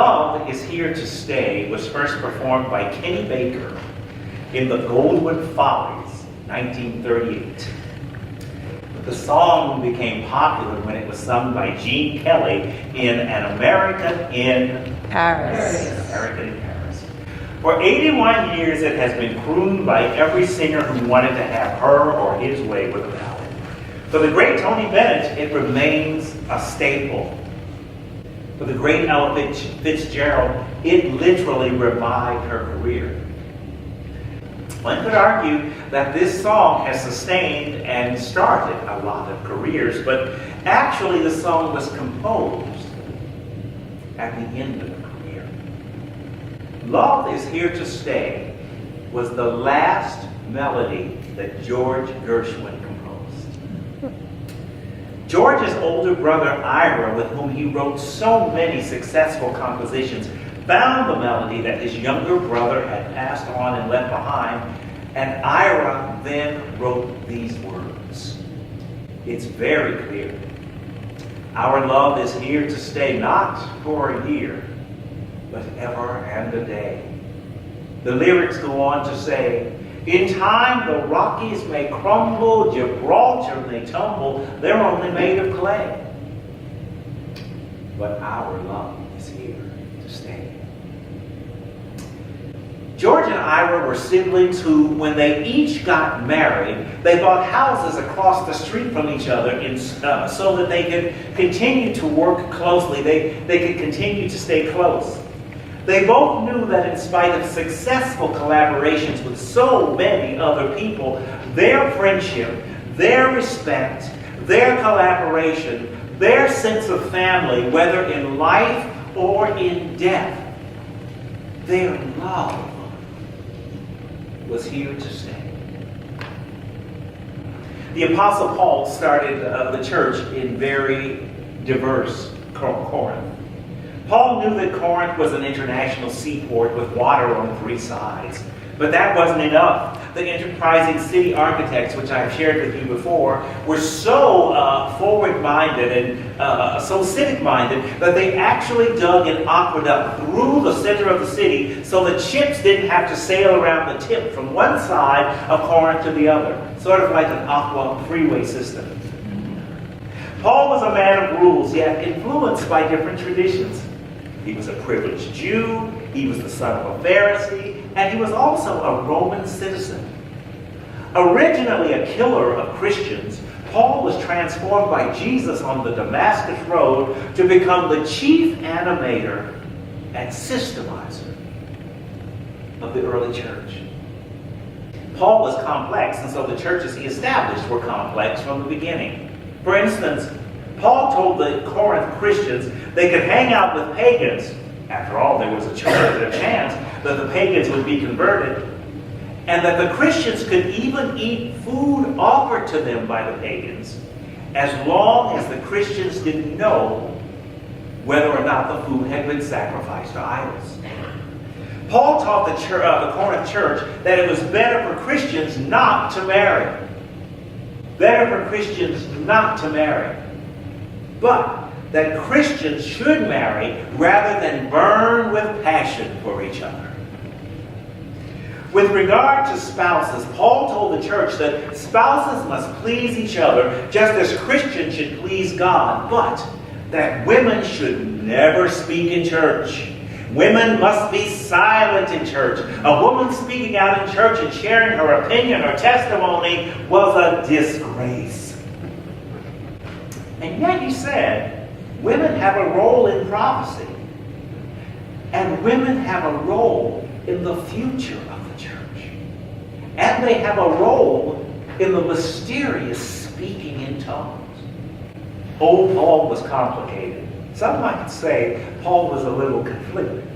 Love is Here to Stay was first performed by Kenny Baker in the Goldwood Follies, 1938. The song became popular when it was sung by Gene Kelly in An American in Paris. American in Paris. For 81 years, it has been crooned by every singer who wanted to have her or his way with a ballad. For the great Tony Bennett, it remains a staple. For the great Ella Fitzgerald, it literally revived her career. One could argue that this song has sustained and started a lot of careers, but actually the song was composed at the end of a career. Love is Here to Stay was the last melody that George Gershwin composed. George's older brother Ira, with whom he wrote so many successful compositions, found the melody that his younger brother had passed on and left behind, and Ira then wrote these words. It's very clear. Our love is here to stay, not for a year, but ever and a day. The lyrics go on to say, in time the Rockies may crumble, Gibraltar may tumble, they're only made of clay. But our love is here to stay. George and Ira were siblings who, when they each got married, they bought houses across the street from each other so that they could continue to work closely. They could continue to stay close. They both knew that in spite of successful collaborations with so many other people, their friendship, their respect, their collaboration, their sense of family, whether in life or in death, their love was here to stay. The Apostle Paul started the church in very diverse Corinth. Paul knew that Corinth was an international seaport with water on three sides. But that wasn't enough. The enterprising city architects, which I've shared with you before, were so forward-minded and so civic-minded that they actually dug an aqueduct through the center of the city so that ships didn't have to sail around the tip from one side of Corinth to the other, sort of like an aqua freeway system. Paul was a man of rules, yet influenced by different traditions. He was a privileged Jew, he was the son of a Pharisee, and he was also a Roman citizen. Originally a killer of Christians, Paul was transformed by Jesus on the Damascus Road to become the chief animator and systemizer of the early church. Paul was complex, and so the churches he established were complex from the beginning. For instance, Paul told the Corinth Christians they could hang out with pagans. After all, there was a chance that the pagans would be converted, and that the Christians could even eat food offered to them by the pagans, as long as the Christians didn't know whether or not the food had been sacrificed to idols. Paul taught the Corinth church that it was better for Christians not to marry. Better for Christians not to marry. But that Christians should marry rather than burn with passion for each other. With regard to spouses, Paul told the church that spouses must please each other just as Christians should please God, but that women should never speak in church. Women must be silent in church. A woman speaking out in church and sharing her opinion or testimony was a disgrace. And yet he said, women have a role in prophecy. And women have a role in the future of the church. And they have a role in the mysterious speaking in tongues. Old Paul was complicated. Some might say Paul was a little conflicted.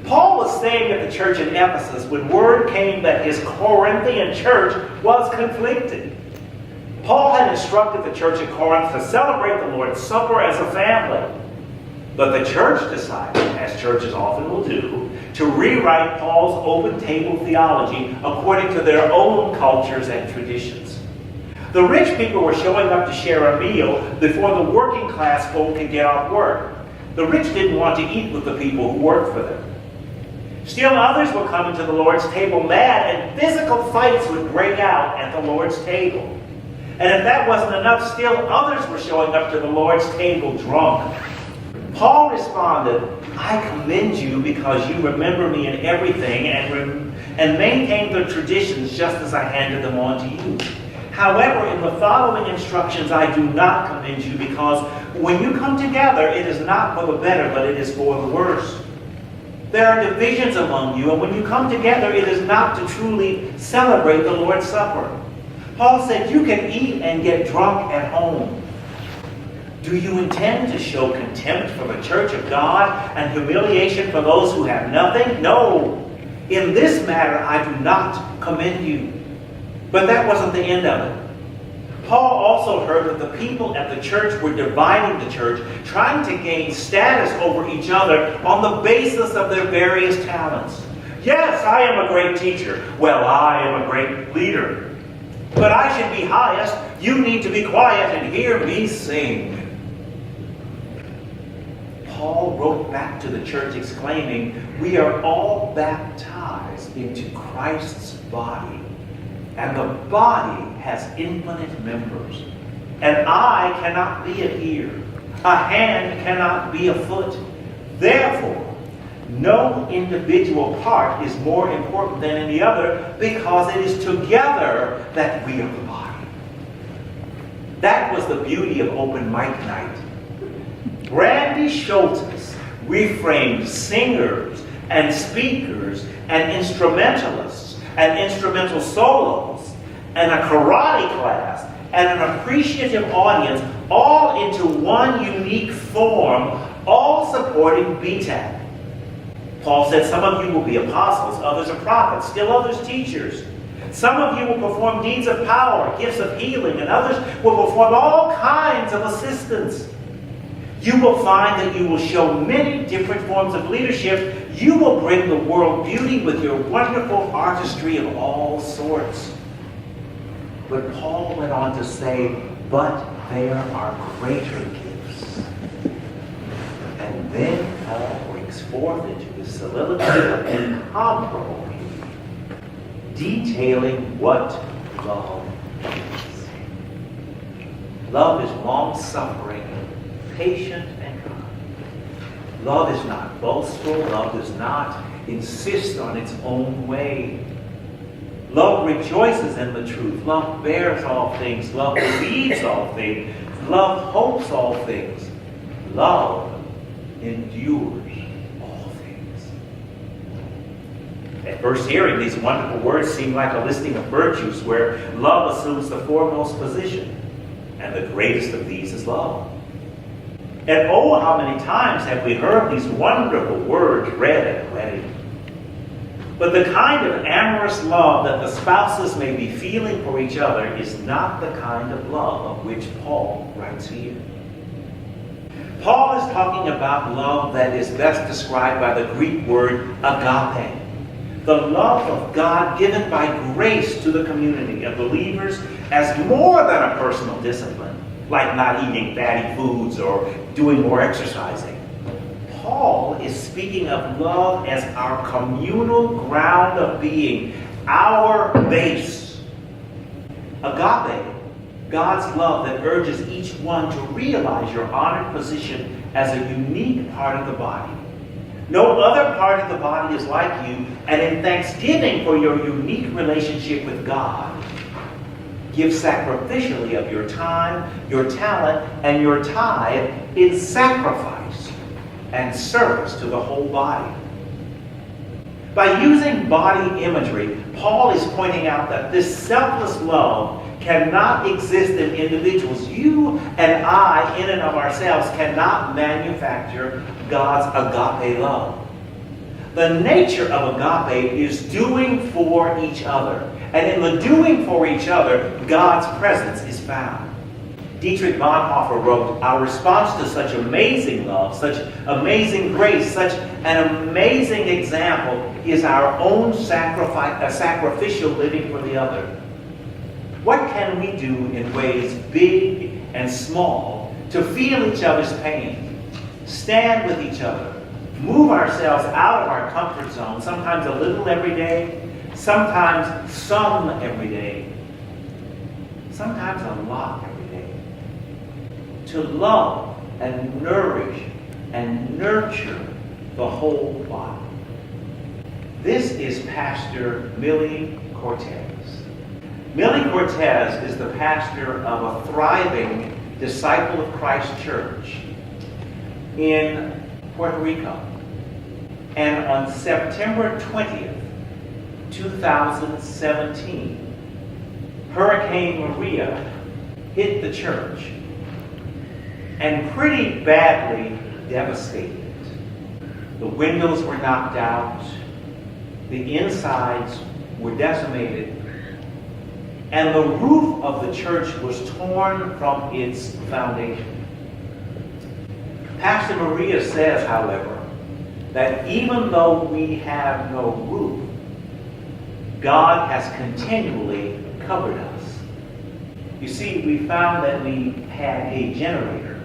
Paul was staying at the church in Ephesus when word came that his Corinthian church was conflicted. Paul had instructed the church at Corinth to celebrate the Lord's Supper as a family. But the church decided, as churches often will do, to rewrite Paul's open table theology according to their own cultures and traditions. The rich people were showing up to share a meal before the working class folk could get off work. The rich didn't want to eat with the people who worked for them. Still others were coming to the Lord's table mad, and physical fights would break out at the Lord's table. And if that wasn't enough, still others were showing up to the Lord's table drunk. Paul responded, I commend you because you remember me in everything and maintain the traditions just as I handed them on to you. However, in the following instructions, I do not commend you because when you come together, it is not for the better, but it is for the worse. There are divisions among you, and when you come together, it is not to truly celebrate the Lord's Supper. Paul said, you can eat and get drunk at home. Do you intend to show contempt for the church of God and humiliation for those who have nothing? No. In this matter, I do not commend you. But that wasn't the end of it. Paul also heard that the people at the church were dividing the church, trying to gain status over each other on the basis of their various talents. Yes, I am a great teacher. Well, I am a great leader. But I should be highest. You need to be quiet and hear me sing. Paul wrote back to the church exclaiming, we are all baptized into Christ's body. And the body has infinite members. An eye cannot be an ear. A hand cannot be a foot. Therefore, no individual part is more important than any other because it is together that we are the body. That was the beauty of open mic night. Randy Schultes reframed singers and speakers and instrumentalists and instrumental solos and a karate class and an appreciative audience all into one unique form, all supporting BTAC. Paul said some of you will be apostles, others are prophets, still others teachers. Some of you will perform deeds of power, gifts of healing, and others will perform all kinds of assistance. You will find that you will show many different forms of leadership. You will bring the world beauty with your wonderful artistry of all sorts. But Paul went on to say, but there are greater gifts. And then Paul breaks forth into the soliloquy of incomparable beauty, detailing what love is. Love is long-suffering, patient, and kind. Love is not boastful. Love does not insist on its own way. Love rejoices in the truth. Love bears all things. Love believes all things. Love hopes all things. Love endures all things. At first hearing, these wonderful words seem like a listing of virtues where love assumes the foremost position. And the greatest of these is love. And oh, how many times have we heard these wonderful words read at a wedding. But the kind of amorous love that the spouses may be feeling for each other is not the kind of love of which Paul writes here. Paul is talking about love that is best described by the Greek word agape. The love of God given by grace to the community of believers as more than a personal discipline, like not eating fatty foods or doing more exercising. Paul is speaking of love as our communal ground of being, our base. Agape, God's love that urges each one to realize your honored position as a unique part of the body. No other part of the body is like you, and in thanksgiving for your unique relationship with God, give sacrificially of your time, your talent, and your tithe in sacrifice and service to the whole body. By using body imagery, Paul is pointing out that this selfless love cannot exist in individuals. You and I, in and of ourselves, cannot manufacture God's agape love. The nature of agape is doing for each other. And in the doing for each other, God's presence is found. Dietrich Bonhoeffer wrote, our response to such amazing love, such amazing grace, such an amazing example is our own sacrificial living for the other. What can we do in ways big and small to feel each other's pain, stand with each other, move ourselves out of our comfort zone, sometimes a little every day, sometimes some every day, sometimes a lot every day, to love and nourish and nurture the whole body. This is Pastor Millie Cortez. Millie Cortez is the pastor of a thriving Disciple of Christ church in Puerto Rico. And on September 20th, 2017, Hurricane Maria hit the church and pretty badly devastated it. The windows were knocked out, the insides were decimated, and the roof of the church was torn from its foundation. Pastor Maria says, however, that even though we have no roof, God has continually covered us. You see, we found that we had a generator.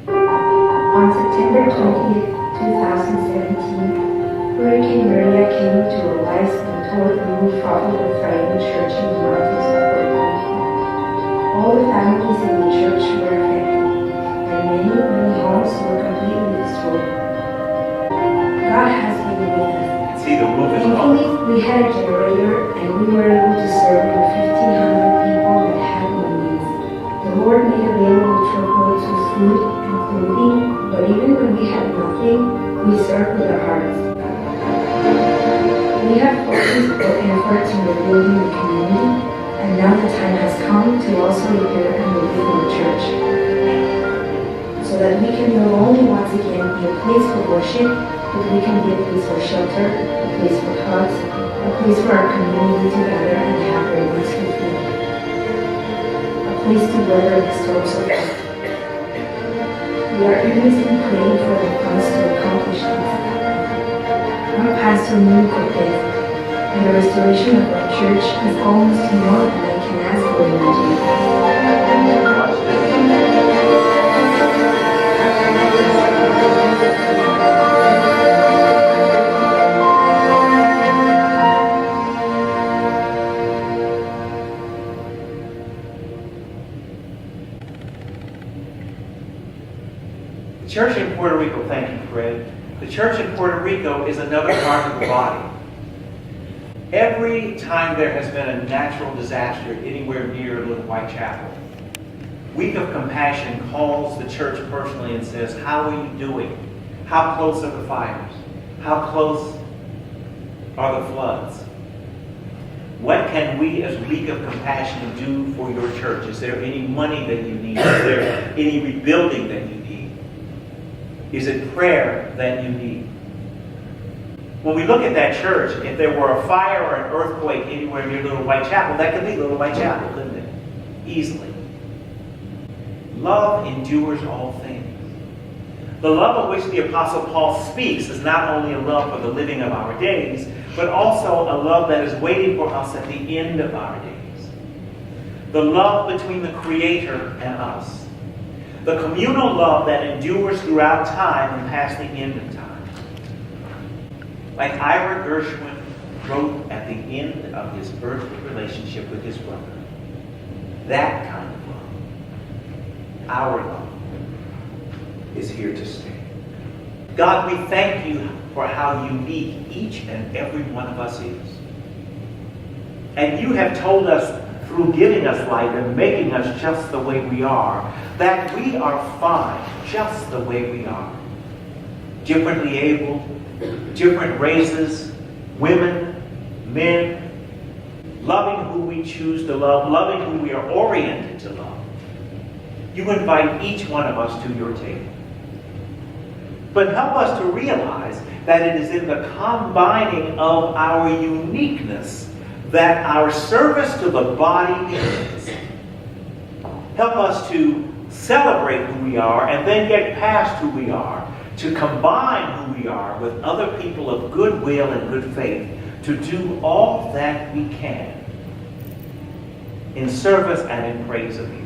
On September 20th, 2017, Hurricane Maria came to our lives and tore the roof off of the thriving church in the mountains of Puerto Rico. All the families in the church were affected, and many homes were completely destroyed. God has been with us. See, the roof is off. Thankfully, we had a generator, and we were able to serve the 1,500 people that had no needs. The Lord made available truckloads of food and clothing, but even when we had nothing, we served with our hearts. We have focused our efforts on rebuilding the community, and now the time has come to also repair and rebuild the church, so that we can not only once again be a place for worship, but we can be a place for shelter, a place for hugs, a place for our community to gather and have their needs fulfilled, a place to weather the storms of life. We are earnestly praying for the funds to accomplish this. I'm Pastor Millie Cortez, and the restoration of our church is almost more than I can ask or imagine. The church in Puerto Rico, thank you, Fred. The church in Puerto Rico is another part of the body. Every time there has been a natural disaster anywhere near Little Whitechapel, Week of Compassion calls the church personally and says, how are you doing? How close are the fires? How close are the floods? What can we as Week of Compassion do for your church? Is there any money that you need? Is there any rebuilding that you need? Is it prayer that you need? When we look at that church, if there were a fire or an earthquake anywhere near Little Whitechapel, that could be Little Whitechapel, couldn't it? Easily. Love endures all things. The love of which the Apostle Paul speaks is not only a love for the living of our days, but also a love that is waiting for us at the end of our days. The love between the Creator and us. The communal love that endures throughout time and past the end of time. Like Ira Gershwin wrote at the end of his earthly relationship with his brother. That kind of love, our love, is here to stay. God, we thank you for how unique each and every one of us is. And you have told us through giving us life and making us just the way we are, that we are fine just the way we are. Differently abled, different races, women, men, loving who we choose to love, loving who we are oriented to love. You invite each one of us to your table. But help us to realize that it is in the combining of our uniqueness that our service to the body is. Help us to celebrate who we are and then get past who we are, to combine who we are with other people of goodwill and good faith, to do all that we can in service and in praise of you.